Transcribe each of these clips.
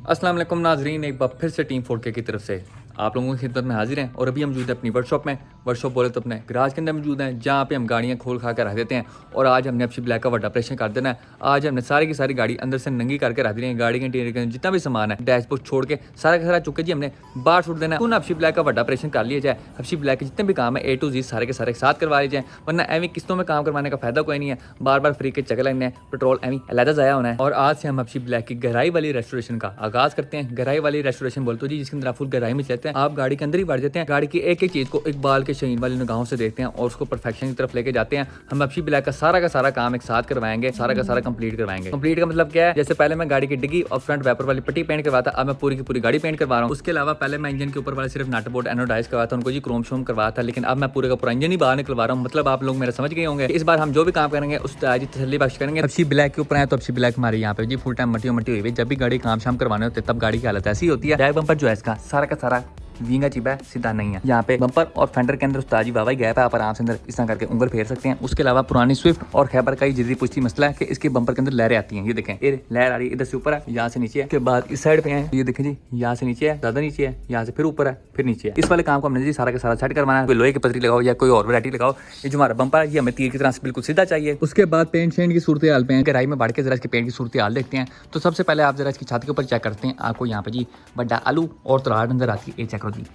अस्सलाम वालेकुम नाजरीन, एक बार फिर से टीम 4K की तरफ से आप लोगों की खिदमत में हाजिर हैं। और अभी हम मौजूद हैं अपनी वर्कशॉप में। वर्कशॉप बोले तो अपने गराज के अंदर मौजूद हैं, जहाँ पे हम गाड़ियाँ खोल खा कर रख देते हैं। और आज हमने अपनी ब्लैक का बड़ा ऑपरेशन कर देना है। आज हमने सारी की सारी गाड़ी अंदर से नंगी करके रख दी है। गाड़ी के इंटीरियर के अंदर जितना भी सामान है डैशबोर्ड छोड़ के सारा का सारा चुके जी हमने बाहर छोड़ देना है। तो अपनी ब्लैक का बड़ा ऑपरेशन कर लिया जाए। अपनी ब्लैक के जितने भी काम है A to Z सारे के सारे साथ करवा लिए जाए, वरना एवं किस्तों में काम करवाने का फायदा कोई नहीं है। बार बार फ्री के चक्कर लगने हैं, पेट्रोल एवं अलहदा ज़ाया होना है। और आज से हम अपनी ब्लैक की गहराई वाली रेस्टोरेशन का आगाज़ करते हैं। गहराई वाली रेस्टोरेशन बोलते जी जिसके अंदर आप फुल गहराई में चलते हैं, आप गाड़ी के अंदर ही बढ़ जाते हैं। गाड़ी की एक एक चीज़ को एक बाल के शहीन वाली निगाहों से देखते हैं और उसको परफेक्शन की तरफ लेके जाते हैं। हम अपनी ब्लैक का सारा काम एक साथ करवाएंगे, सारा का सारा कंप्लीट करवाएंगे। कंप्लीट का मतलब क्या है, जैसे पहले मैं गाड़ी की डिग्गी और फ्रंट वाइपर वाली पट्टी पेंट करवाता, अब मैं पूरी की पूरी गाड़ी पेंट करवा रहा हूँ। उसके अलावा पहले मैं इंजन के ऊपर वाले सिर्फ नट बोल्ट एनोडाइज करवाता उनको जी क्रोम शोम करवाता, लेकिन अब मैं पूरे का पूरा इंजन ही बाहर निकलवा रहा हूँ। मतलब आप लोग मेरा समझ गए होंगे। इस बार हम जो भी काम करेंगे उस ताजी तसल्ली बख्श करेंगे। अच्छी ब्लैक के ऊपर है तो अच्छी ब्लैक हमारे यहाँ पे जी फुल टाइम मट्टी हुई है। जब भी गाड़ी काम शाम करवाने होते तब गाड़ी की हालत ऐसी होती है। बैक बम्पर जो है इसका सारा का सारा विंगा चिपा है, सीधा नहीं है। यहाँ पे बम्पर और फेंडर के अंदर उस्ताद जी वावा गैप है, आप आराम से अंदर इस तरह करके उंगल फेर सकते हैं। उसके अलावा पुरानी स्विफ्ट और खैबर का ही जिद्दी पुश्ती मसला है कि इसके बम्पर के अंदर लहरें आती हैं। ये देखें, ये लहर आ रही है, इधर से ऊपर है, यहाँ से नीचे है, के बाद इस साइड पे है, ये देखें जी, यहाँ से नीचे है, ज्यादा नीचे है, यहाँ से फिर ऊपर है, फिर नीचे है। इस वाले काम को हमने जी सारा का सारा सेट करवाना है। कोई लोहे की पतरी लगाओ या कोई और वैरायटी लगाओ। ये जो हमारा बम्पर है ये हमें तीर की तरह से बिल्कुल सीधा चाहिए। उसके बाद पेंट शेंट की सूरत हाल पे है, गहराई में बढ़ के जरा इसके पेंट की सूरत हाल देखते हैं। तो सबसे पहले आप जरा इसकी छत के ऊपर चेक करते हैं। आपको यहाँ पे जी बड़ा आलू और तराड़ नजर आती है, ये चेक करो जी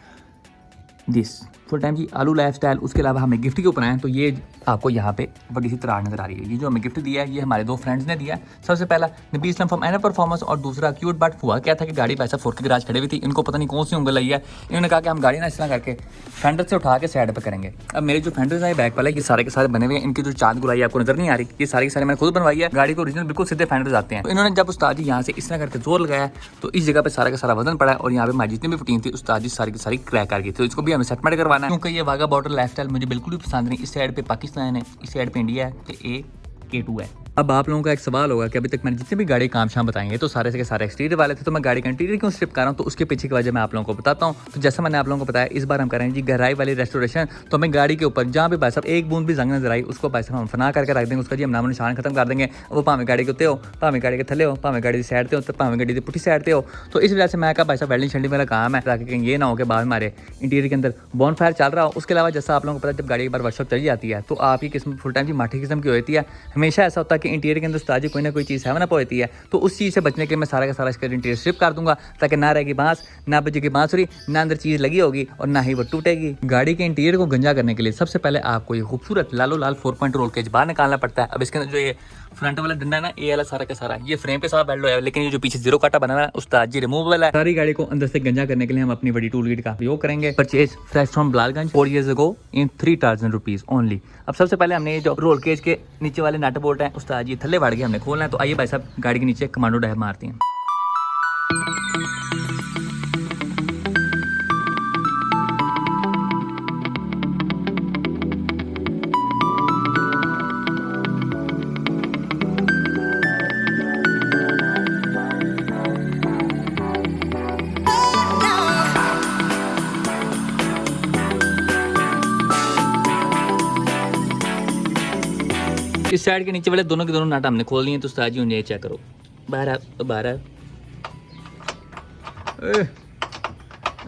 दिस फुल टाइम जी आलू लाइफ स्टाइल। उसके अलावा हमें गिफ्ट के ऊपर आए तो ये आपको यहाँ पे बड़ी सी तराड़ नजर आ रही है। ये जो हमें गिफ्ट दिया है ये हमारे दो फ्रेंड्स ने दिया है। सबसे पहला नबी इस्लाम फ्रॉम एना परफॉर्मेंस और दूसरा क्यूट बट हुआ क्या था कि गाड़ी पैसा 4K गराज खड़े हुई थी, इनको पता नहीं कौन सी उंगल आई है। इन्होंने कहा कि हम गाड़ी ना इस तरह करके फेंडर से उठा के साइड पर करेंगे। अब मेरे जो फेंडर्स है बैक वाले ये सारे के सारे बने हुए हैं। इनकी जो चांद गुलाई आपको नजर नहीं आ रही, ये सारी की सारी मैंने खुद बनवाई है। गाड़ी को ओरिजिनल बिल्कुल सीधे फेंडर्स आते हैं। तो इन्होंने जब उस्ताद जी यहाँ से इस तरह करके जोर लगाया तो इस जगह पे सारा का सारा वजन पड़ा और यहाँ पे हमारी जितनी भी फिटिंग थी उस्ताद जी सारी की सारी क्रैक कर गई थी। तो इसको भी हमें सेटमेंट करवाना है, क्योंकि ये वाघा बॉर्डर लाइफस्टाइल मुझे बिल्कुल भी पसंद नहीं। इस साइड पे पाकिस्तान है, इस साइड पे इंडिया है, तो A2 है। अब आप लोगों का एक सवाल होगा कि अभी तक मैंने जितने भी गाड़ी काम शाम बताएंगे तो सारे के सारे एक्सटीरियर वाले थे, तो मैं गाड़ी का इंटीरियर क्यों स्ट्रिप कर रहा हूँ, तो उसके पीछे की वजह मैं आप लोगों को बताता हूँ। तो जैसा मैंने आप लोगों को बताया, इस बार हम करेंगे जी गहराई वाली रेस्टोरेशन। तो हमें गाड़ी के ऊपर जहाँ भी भाई साहब एक बूंद भी जंग नजर आई उसको भाई साहब हम फना करके रख देंगे। उसका जी हम नाम निशान खत्म कर देंगे। वो भावें गाड़ी के उत्ते हो, भावें गाड़ी के थले हो, भावें गाड़ी की साइड पे हो, तो भावें गाड़ी की पुठी साइड पे हो। तो इस वजह से मैं कहा भाई साहब वेल्डिंग शेल्डिंग मेरा काम है, ताकि कहीं ये ना हो कि बाद हमारे इंटीरियर के अंदर बॉन फायर चल रहा हो। उसके अलावा जैसा आप लोगों को पता है जब गाड़ी एक बार वर्कशॉप चली जाती है तो आपकी किस्म फुल टाइम की माठी किस्म की होती है। हमेशा ऐसा होता है कि इंटीरियर के अंदर उस्ताद जी कोई ना कोई चीज़ है ना पहुंचती है। तो उस चीज़ से बचने के लिए मैं सारा का सारा इसका इंटीरियर स्ट्रिप कर दूंगा, ताकि ना रहेगी बांस, ना बजेगी बांसुरी, ना अंदर चीज़ लगी होगी और ना ही वो टूटेगी। गाड़ी के इंटीरियर को गंजा करने के लिए सबसे पहले आपको ये खूबसूरत लालो लाल 4 रोल केज बाहर निकालना पड़ता है। अब इसके अंदर जो ये फ्रंट वाला डंडा है ना, ये वाला सारा का सारा ये फ्रेम पे सारा वेल्ड है, लेकिन ये जो पीछे जीरो काटा बना हुआ है उस्ताद जी रिमूवेबल है। सारी गाड़ी को अंदर से गंजा करने के लिए हम अपनी बड़ी टूल किट का उपयोग करेंगे। Purchase fresh from Bilalganj 4 years ago in 3000 rupees only. अब सबसे पहले हमने ये जो रोल केज के नीचे वाले नट बोल्ट है उस्ताद जी थल्ले बढ़ के हमने खोलना है। तो आइए भाई साहब गाड़ी के नीचे कमांडो डाइव मारते हैं। इस साइड के नीचे वाले दोनों के दोनों नट हमने खोल दिए। तो उस्ताद जी उन्हें चेक करो, बाहर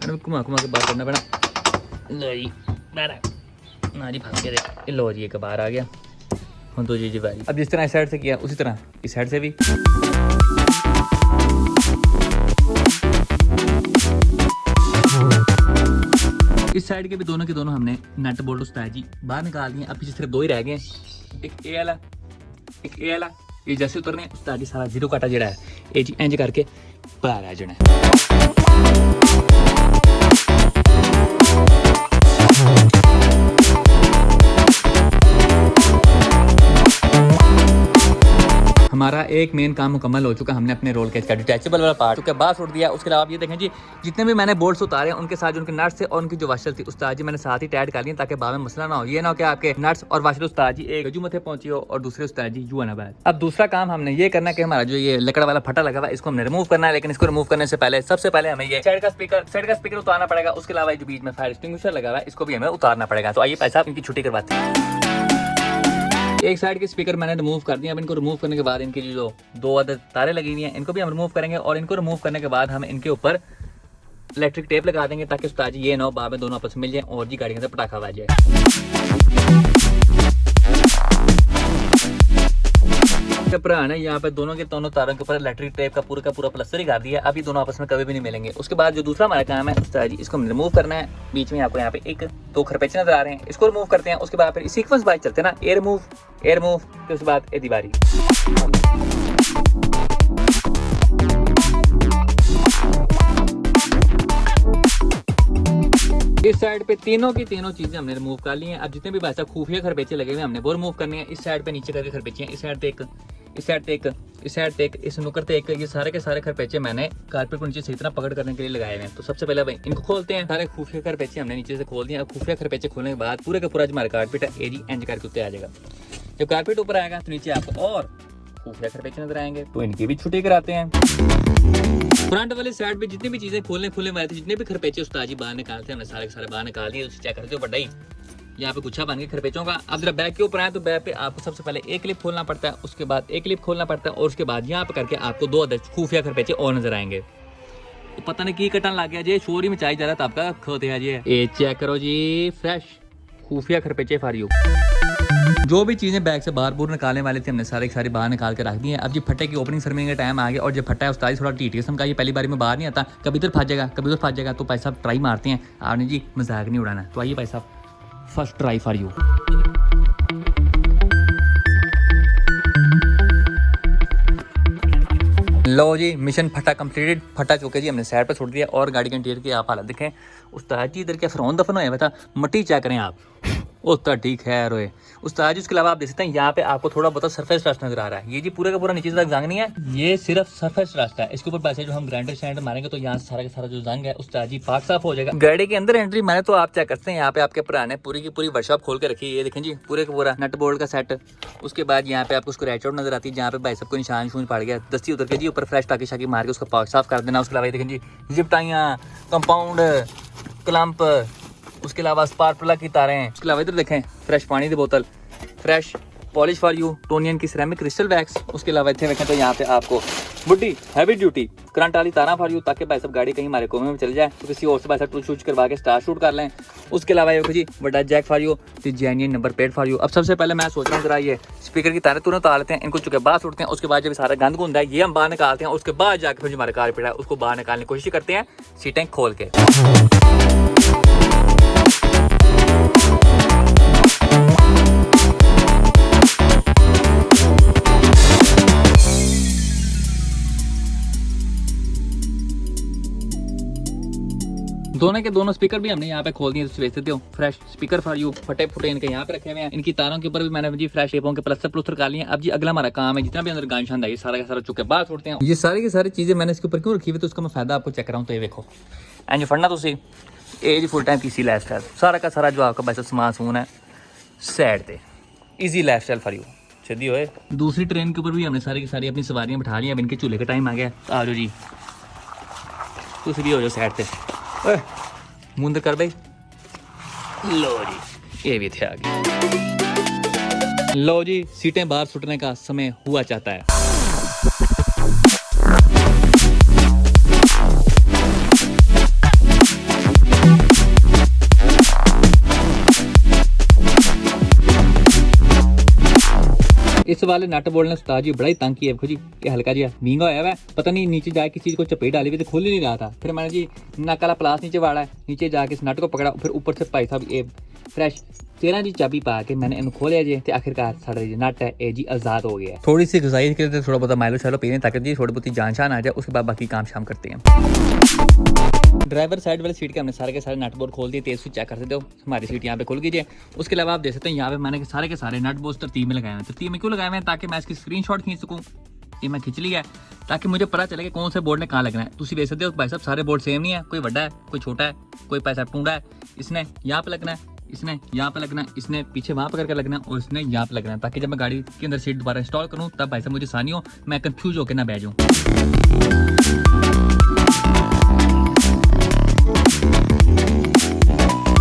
घुमा के बाहर करना पड़ा। लो जी बाहर ना जी फंस गए। लो जी एक बाहर आ गया। हम तो जी भाई अब जिस तरह इस साइड से किया उसी तरह इस साइड से भी। इस साइड के भी दोनों के दोनों हमने नट बोल्ट उस्ताद जी बाहर निकाल दिए। अब पीछे सिर्फ दो ही रह गए, एक ए वाला एक ए वाला। ये जैसे उतरने उस्ताद जी सारा जीरो काटा जड़ा है ये जी इंज करके बाहर आ जाना है। हमारा एक मेन काम मुकम्मल हो चुका। हमने अपने रोल केज का डिटैचेबल वाला पार्ट चुका बाहर छोड़ दिया। उसके अलावा आप ये देखें जी जितने भी मैंने बोल्ट्स उतारे हैं उनके साथ जो उनके नट्स थे और उनकी जो वाशर थी उस्ताद जी मैंने साथ ही टाइट कर लिए, ताकि बाद में मसला ना हो। ये ना हो कि आपके नट्स और वाशर उस्ताद जी एक गजू मथे पहुंची हो और दूसरे उस्ताद जी यू ना बाद। अब दूसरा काम हमने ये करना कि हमारा जो ये लकड़ वाला फटा लगा हुआ है इसको हमने रिमूव करना है। लेकिन इसको रिमूव करने से पहले सबसे पहले हमें ये साइड का स्पीकर उतारना पड़ेगा। उसके अलावा जो बीच में फायर एक्सटिंग्विशर लगा हुआ है इसको भी हमें उतारना पड़ेगा। तो आइए पैसा इनकी छुट्टी करवाते हैं। एक साइड के स्पीकर मैंने रिमूव कर दिया। अब इनको रिमूव करने के बाद इनकी जो दो अदर तारे लगी हुई हैं इनको भी हम रिमूव करेंगे और इनको रिमूव करने के बाद हम इनके ऊपर इलेक्ट्रिक टेप लगा देंगे ताकि उस्ताद जी ये ना हो बाद में दोनों आपस में मिल जाए और जी गाड़ी के अंदर पटाखा बज जाए। भरा ने यहाँ पे दोनों के दोनों तारों के ऊपर इलेक्ट्रिक टेप का पूरा प्लास्टर ही कर दिया। अब ये दोनों आपस में कभी भी नहीं मिलेंगे। उसके बाद जो दूसरा हमारा काम है उस्ताद जी इसको रिमूव करना है। बीच में आपको यहाँ पे एक दो खरपेचे नजर आ रहे हैं, इसको रिमूव करते हैं। उसके बाद फिर सीक्वेंस बाय चलते हैं ना, एयर मूव फिर उसके बाद ए दीवारी। इस साइड पे तीनों की तीनों चीजें हमने रिमूव कर ली हैं। अब जितने भी वैसा खुफिया खरपेचे लगे हुए हमने वो रिमूव करने हैं। इस साइड पे नीचे करके खरपेचे हैं, इस साइड पे एक, इस साइड पे एक, इस साइड पे एक, इस नुकर पे एक। ये सारे के सारे खरपेचे मैंने कारपेट को नीचे सही तरह पकड़ करने के लिए लगाए हुए हैं। तो सबसे पहले भाई इनको खोलते हैं। सारे खुफिया खरपेचे हमने नीचे से खोल दिए। अब खुफिया खरपेचे खोलने के बाद पूरे का पूरा जो हमारा कारपेट है एजी एंज करके ऊपर आ जाएगा। जब कारपेट ऊपर आएगा तो नीचे आपको और खुफिया खरपेचे नजर आएंगे, तो इनकी भी छुट्टी कराते हैं। फ्रंट वाले साइड पे जितनी भी चीजें खोलने वाले थे, जितने भी खरपेचे उस्ताद जी बाहर निकालते हैं हमने सारे के सारे बाहर निकाल दिए। चेक करते हो बड़ा ही यहाँ पे गुच्छा बन गया खरपेचों का। अब जरा बैक के ऊपर आए तो बैक पे आपको सबसे पहले एक क्लिप खोलना पड़ता है, उसके बाद एक क्लिप खोलना पड़ता है और उसके बाद यहाँ पे करके आपको दो अदर खुफिया खरपेचे और नजर आएंगे। तो पता नहीं की कटन लग गया जी, शोर ही मचाई जा रहा था आपका खोते है जी। ये चेक करो जी, फ्रेश खुफिया खरपेचे फॉर यू। जो भी चीजें बैग से बाहर बूर निकालने वाले थे हमने सारे सारे बाहर निकाल के रख दिए हैं। अब जी फट्टे की ओपनिंग सेरेमनी का टाइम आ गया और जब फट्टा है उस्ताद थोड़ा टीटी किस्म का, ये पहली बारी में बाहर नहीं आता, कभी इधर फंस जाएगा कभी उधर फंस जाएगा। तो भाई साहब ट्राई मारते हैं, आपने जी मजाक नहीं उड़ाना। तो आइए भाई साहब, फर्स्ट ट्राई फॉर यू। लो जी, मिशन फटा कंप्लीटेड। फटा चुके जी हमने साइड पर छोड़ दिया और गाड़ी के इंटीरियर की आप हालत देखें। उस्ताद जी इधर क्या फिरौन दफन हुआ था, मट्टी चेक करें आप। उतना ठीक है रोए उस्ताद जी। उसके अलावा आप देख सकते हैं यहाँ पे आपको थोड़ा बहुत सरफेस रस्ट नजर आ रहा है। ये जी पूरा का पूरा नीचे तक जंग नहीं है, ये सिर्फ सरफेस रस्ट है। इसके ऊपर पैसे जो हम ग्राइंडर स्टैंड मारेंगे तो यहाँ से सारा का सारा जो जंग है उस्ताद जी पाक साफ हो जाएगा। गाड़ी के अंदर एंट्री मैंने तो आप चेक करते हैं, यहाँ पे आपके पुराने पूरी की पूरी वर्कशॉप खोल के रखी है। ये देखें जी पूरे का पूरा नट बोल्ट का सेट। उसके बाद यहाँ पे आपको स्क्रैच आउट नजर आती है, जहाँ पे भाई सबको निशान शून पड़ गया, दस्ती उतर के जी ऊपर फ्रेश टाकी शाकी मार के उसका पाक साफ कर देना। उसके अलावा देखें जी जिप्टाइयाँ, कंपाउंड, क्लम्प, उसके अलावा स्पार्क प्लग की तारें। उसके अलावा इधर देखें फ्रेश पानी की बोतल, फ्रेश पॉलिश फॉर यू, टोनियन की सिरेमिक क्रिस्टल वैक्स। उसके अलावा इतने देखें तो यहाँ पे आपको बुड्डी हैवी ड्यूटी करंट वाली तारा फॉर यू, ताकि भाई सब गाड़ी कहीं हमारे कोमे में चल जाए तो किसी और से भाई सब टूट शूट करवा के स्टार शूट कर लें। उसके अलावा ये जी बड़ा jack for you, genuine number plate for you. अब सबसे पहले मैं सोच रहा हूँ जरा ये स्पीकर की तारें तुरंत उतार लेते हैं, इनको चुके बाहर सुटते हैं। उसके बाद जब सारा गंद गुंद है ये हम बाहर निकालते हैं। उसके बाद जाकर फिर जो हमारे कारपेट है उसको बाहर निकालने की कोशिश करते हैं सीटें खोल के। दोनों के दोनों स्पीकर भी हमने यहाँ पे खोल दिए, देख सकते हो फ्रेश स्पीकर फॉर यू। फटे फुटे इनके यहाँ पे रखे हुए हैं। इनकी तारों के ऊपर भी मैंने जी फ्रेश टेपों के प्लस्तर कर लिए। अब जी अगला हमारा काम है जितना भी अंदर गान शान है ये सारा का सारा चुके बाहर छोड़ते हैं। ये सारी की सारी चीजें मैंने इसके ऊपर क्यों रखी हुई तो उसका मैं फायदा आपको चेक कराऊँ। तो ये देखो एंज फड़ना तुम ये जी full time PC lifestyle सारा का सारा जो आपका वैसे समान समून है साइड पे easy lifestyle for you सीधी होए। दूसरी ट्रेन के ऊपर भी हमने सारी की सारी अपनी सवारियाँ बिठा ली। अब इनके चूल्हे का टाइम आ गया, आ जाओ जी तुम भी हो जाओ साइड पे। मुंदर कर भाई, लो जी ये भी थे आगे। लो जी सीटें बाहर सुटने का समय हुआ चाहता है। इस वाले नट बोल्ट ने उस्ताद जी बड़ा ही तंग किया। देखो जी ये हल्का जी महंगा होया है, पता नहीं नीचे जाके किसी चीज को चपेट डाली हुई तो खुल ही नहीं रहा था। फिर मैंने जी नक वाला प्लास नीचे वाड़ा है, नीचे जाके इस नट को पकड़ा, फिर ऊपर से भाई साहब ये फ्रेश 13 जी चाबी पा के मैंने इन्हें खोलिया जी। तो आखिरकार साड़ा जी नट है ये जी आजाद हो गया। थोड़ी सी गुजारिश करते थोड़ा बहुत माइलो शालो पीने ताकि जी थोड़ी बहुत जान शान आ जाए, उसके बाद बाकी काम शाम करते हैं। ड्राइवर साइड वाली सीट के हमने सारे के सारे नट बोल्ट खोल दिए, तेज स्विच चेक कर सकते हो हमारी सीट यहाँ पे खुल गई है। उसके अलावा आप देख सकते हैं यहाँ पे मैंने सारे के सारे नट बोल्ट तरतीब में लगाए हैं। तरतीब में क्यों लगाए हैं ताकि मैं इसकी स्क्रीनशॉट खींच सकूँ। ये मैं खींच लिया है ताकि मुझे पता चले कि कौन से बोर्ड ने कहाँ लगना है। तुम देख सकते हो भाई साहब सारे बोर्ड सेम नहीं है, कोई बड़ा है कोई छोटा है, कोई पैसा टूंडा है, इसने यहाँ पे लगना है, इसने यहाँ पे लगना है, इसने पीछे वहाँ पे करके लगना है और इसने यहाँ पे लगना है, ताकि जब मैं गाड़ी के अंदर सीट दोबारा इंस्टॉल करूँ तब भाई साहब मुझे आसानी हो, मैं कंफ्यूज होकर ना बैठ जाऊँ।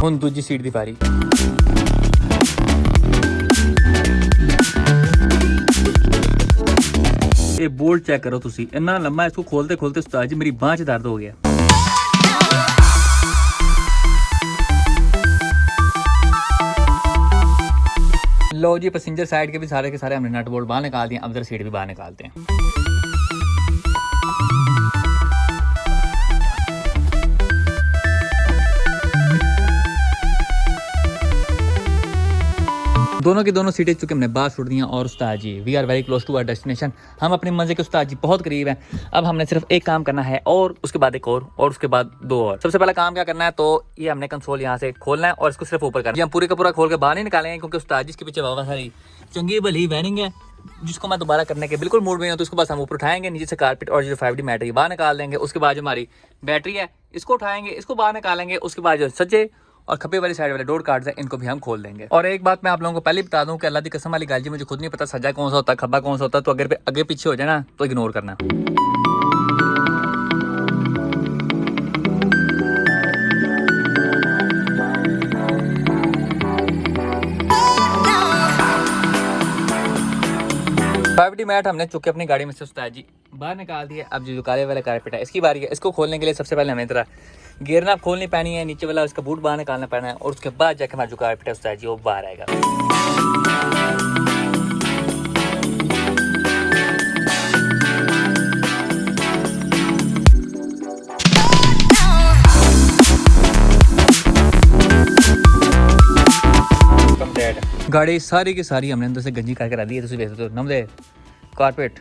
हुण दूजी सीट दी बारी। ये बोल्ट चेक करो तुसी, इतना लंबा, इसको खोलते खोलते उस्ताद जी मेरी बांह च दर्द हो गया। लो जी, पैसेंजर साइड के भी सारे के सारे हमने नट बोल्ट बाहर निकाल दिए। अब इधर सीट भी बाहर निकालते हैं। दोनों की दोनों सीटें चुके हमने बाहर छोड़ दी हैं। और उस्ताद ji we are very close to our destination, हम अपने मजे के उस्ताद जी बहुत करीब हैं। अब हमने सिर्फ एक काम करना है और उसके बाद एक और उसके बाद दो और। सबसे पहला काम क्या करना है, तो ये हमने कंसोल यहाँ से खोलना है और इसको सिर्फ ऊपर करना है। हम पूरे का पूरा खोल के बाहर नहीं निकालेंगे क्योंकि उस्ताद जी इसके पीछे बहुत सारी चंगी भली वायरिंग है जिसको मैं दोबारा करने के बिल्कुल मूड में हूँ। तो इसको बस हम ऊपर उठाएंगे, नीचे से कारपेट और जो 5D मैट है बाहर निकाल देंगे। उसके बाद जो हमारी बैटरी है इसको उठाएंगे, इसको बाहर निकालेंगे। उसके बाद जो सज्जे और खब्बे वाली साइड वाले डोर कार्ड्स हैं इनको भी हम खोल देंगे। और एक बात मैं आप लोगों को पहले बता दूं कि अल्लाह की कसम वाली गाल जी मुझे खुद नहीं पता सज्जा कौन सा होता है, खब्बा कौन सा होता है। तो अगर आगे पीछे हो जाए ना तो इग्नोर करना।5D मैट हमने चुके अपनी गाड़ी में से उस्ताद जी बाहर निकाल दिया। अब जो काले वाला कारपेट है इसकी बारी है। इसको खोलने के लिए सबसे पहले हमें तरह गियर नाप खोलनी पैनी है, नीचे वाला उसका बूट बाहर निकालना पैना है और उसके बाद जाके हमारा जो कारपेट है उस्ताद जी वो बाहर आएगा। गाड़ी सारी की सारी हमने अंदर से गंजी करके रख दी है। तुम देख सकते हो नमदे कारपेट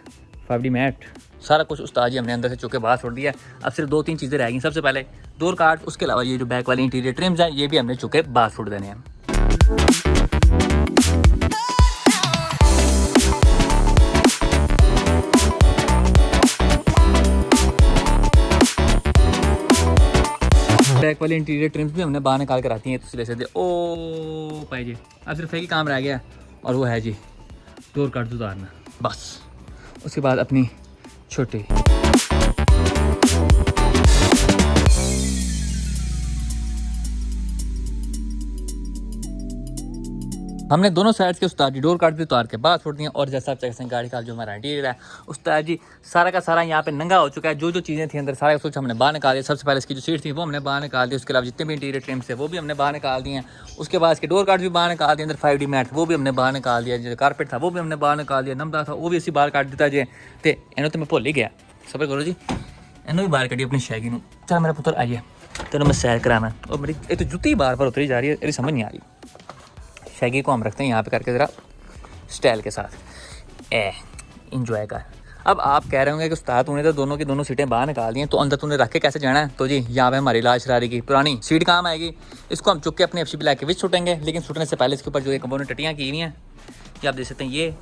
5D मैट सारा कुछ उस्ताद जी हमने अंदर से चुके बाहर छोड़ दिया। अब सिर्फ 2-3 चीज़ें रह गई। सबसे पहले डोर कार्ड, उसके अलावा ये जो बैक वाली इंटीरियर ट्रिम्स हैं ये भी हमने चुके बाहर छोड़ देने हैं। बैक वाली इंटीरियर ट्रिम्स भी हमने बाहर निकाल कर आती हैं। तो ले सकते ओ पाई जी। अब सिर्फ एक ही काम रह गया और वो है जी डोर कार्ड उतारना बस। उसके बाद अपनी छोटी हमने दोनों साइड के उस्ताद जी डोर कार्ड भी उतार के बाहर छोड़ दिए। और जैसा आप चेक करें गाड़ी का जो हमारा इंटीरियर है उस्ताद जी सारा का सारा यहाँ पे नंगा हो चुका है। जो जो चीज़ें थी अंदर सारा कुछ हमने बाहर निकाल दिया। सबसे पहले इसकी जो सीट थी वो हमने बाहर निकाल दी। उसके अलावा जितने भी इंटीरियर ट्रिम्स थे वो भी हमने बाहर निकाल दिए हैं। उसके बाद इसके डोर कार्ड भी बाहर निकाल दिए। अंदर 5D मैट वो भी हमने बाहर निकाल दिया। जो कारपेट था वो भी हमने बाहर निकाल दिया। नमदा था वो भी इसी बाहर काट दिता जी। तो इन्हों तो मैं भुल ही गया, सबर करो जी। इन्हों भी बाहर कटी अपनी शैगी नूं। चल मेरा पुत्र आइए तेनों मैं सैर कराना। और मेरी ये तो जुत्ती बार बार उतरी जा रही है, मेरी समझ नहीं आ रही। शैगी को हम रखते हैं यहाँ पे करके ज़रा स्टाइल के साथ इंजॉय कर। अब आप कह रहे होंगे कि उस्ताद तूने तो दोनों की दोनों सीटें बाहर निकाल दी हैं, तो अंदर तूने रख के कैसे जाना है। तो जी यहाँ पे हमारी लाल शरारी की पुरानी सीट काम आएगी। इसको हम चुक के अपने FC ब्लैक के विच छुटेंगे। लेकिन छुटने से पहले इसके ऊपर जो एक कंपोनेंट टटियाँ की हुई हैं ये आप देख सकते हैं। ये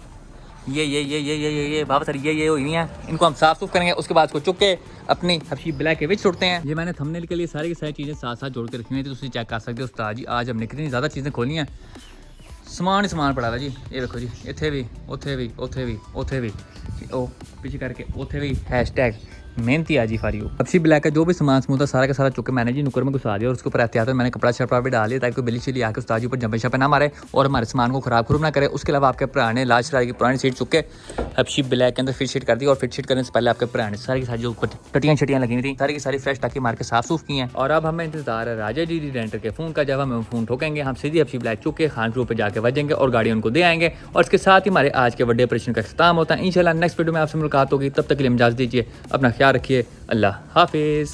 बाबा सर ये हुई हैं। इनको हम साफ सुफ करेंगे। उसके बाद इसको चुक के अपनी FC ब्लैक के विच छुटते हैं। ये मैंने थंबनेल के लिए सारी की सारी चीज़ें साथ साथ जोड़ के रखी हुई थी, तो तुम चेक कर सकते हो। उस्ताद जी आज हमने कितनी ज़्यादा चीज़ें खोली हैं। समान ही समान पड़ा हुआ जी। ये देखो जी इत्थे भी उत्थे भी उत्थे भी उत्थे भी ओ पीछे करके उत्थे भी हैशटैग मेहनती आजी फॉर यू। FC ब्लैक का जो भी सामान समूह था सारा का सारा चुके मैंने जी नुकर में घुसा दिया। और उसके ऊपर एहतियात मैंने कपड़ा छपड़ा भी डाल दिया ताकि बिल्ली चिली आके उस्ताद जी ऊपर जंपे शपे ना मारे और हमारे सामान को खराब ना करे। उसके अलावा आपके पुराने लाल शरारी की पुरानी सीट चुके FC ब्लैक के अंदर फिट शीट कर दी। और फिट शीट करने से पहले आपके पुराने सारी की सारी जो टटियाँ छटियाँ लगी हुई थी सारी की सारी फ्रेश टाकी मार के साफ सूफ की हैं। और अब हमें इंतजार है राजा जी रेंटर के फ़ोन का। जब हम फ़ोन ठोकेंगे हम सीधी FC ब्लैक चुके खान रोड पर जाके बजेंगे और गाड़ी उनको दे आएंगे। और इसके साथ ही हमारे आज के बर्थडे ऑपरेशन का अख्ताम होता है। इंशाल्लाह नेक्स्ट वीडियो में आपसे मुलाकात होगी। तब तक के लिए इजाज़त दीजिए, अपना ख्याल रखिए। अल्लाह हाफिज़।